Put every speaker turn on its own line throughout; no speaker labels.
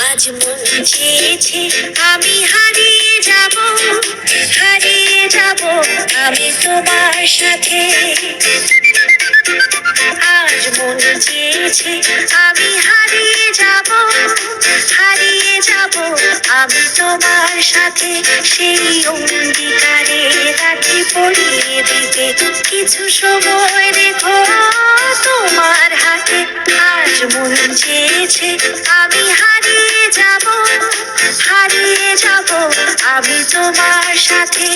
আজ মন চেয়েছে আমি হারিয়ে যাব, হারিয়ে যাব আমি তোমার সাথে। আজ মন চেয়েছে আমি হারিয়ে যাব, হারিয়ে যাব আমি তোমার সাথে। সেই অঙ্গীকারে রাখি পড়িয়ে দিতে কিছু সময় রেখো তোমার হাতে। আজ মন চেয়েছে আমি হারিয়ে যাব, হারিয়ে যাব আমি তোমার সাথে।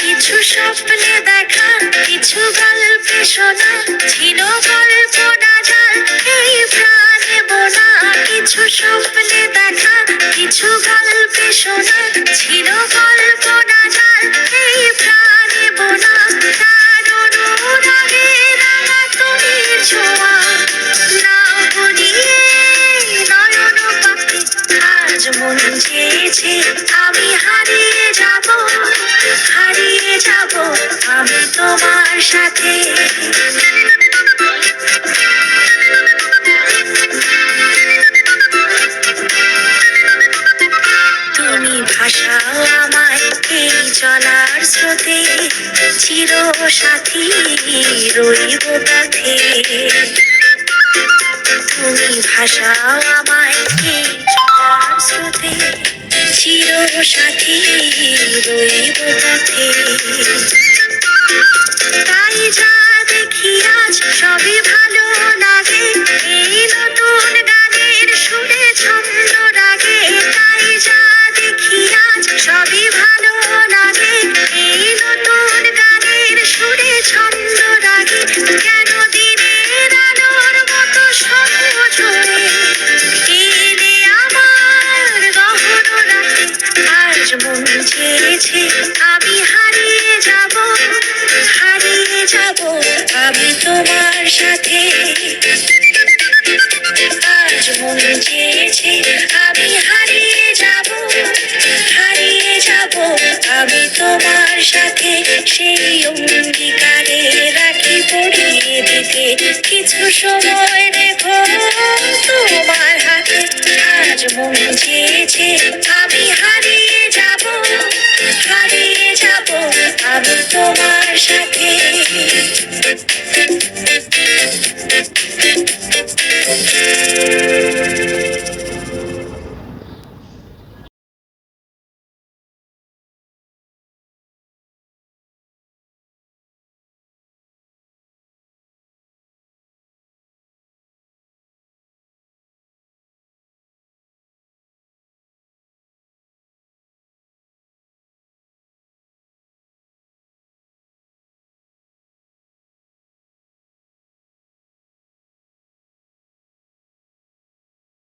কিছু স্বপ্নে দেখা, কিছু গল্পে শোনা, ছিল গল্প না যার এই প্রাণে বোনা। কিছু স্বপ্নে দেখা, কিছু গল্পে শোনা, ছিল গল্প না যার এই প্রাণে বোনা। তার অনুরাগে রাঙা তুমি ছোঁয়া, নাও বলিয়ে নয়ন পাখি। আজ মন চেয়েছে আমি হারিয়ে যাব, হারিয়ে যাব আমি তোমার সাথে। তুমি ভাষাও আমায় এই চলার স্রোতে, চির সাথী রইব পথে। তুমি ভাষাও আমায় এই চলার স্রোতে, চির সাথী রইব পথে। তাই যা দেখি আজ সবই ভালো লাগে, এই নতুন গানের সুরে ছন্দ রাগে। তাই যা দেখি আজ সবই ভালো লাগে, এই নতুন গানের সুরে ছন্দ রাগে। কেন দিনের আলোর মতো সহজরে এলে আমার গহন রাতে। আজ মন চেয়েছে আমি হারিয়ে যাব, হারিয়ে যাব আমি তোমার সাথে। আজ মন চেয়েছে আমি হারিয়ে যাব, হারিয়ে যাব আমি তোমার সাথে। সেই অঙ্গীকারে রাখি পড়িয়ে দিতে কিছু সময় রেখো তোমার হাতে। আজ মন চেয়েছে আমি হারিয়ে যাব, হারিয়ে যাব আমি তোমার সাথে।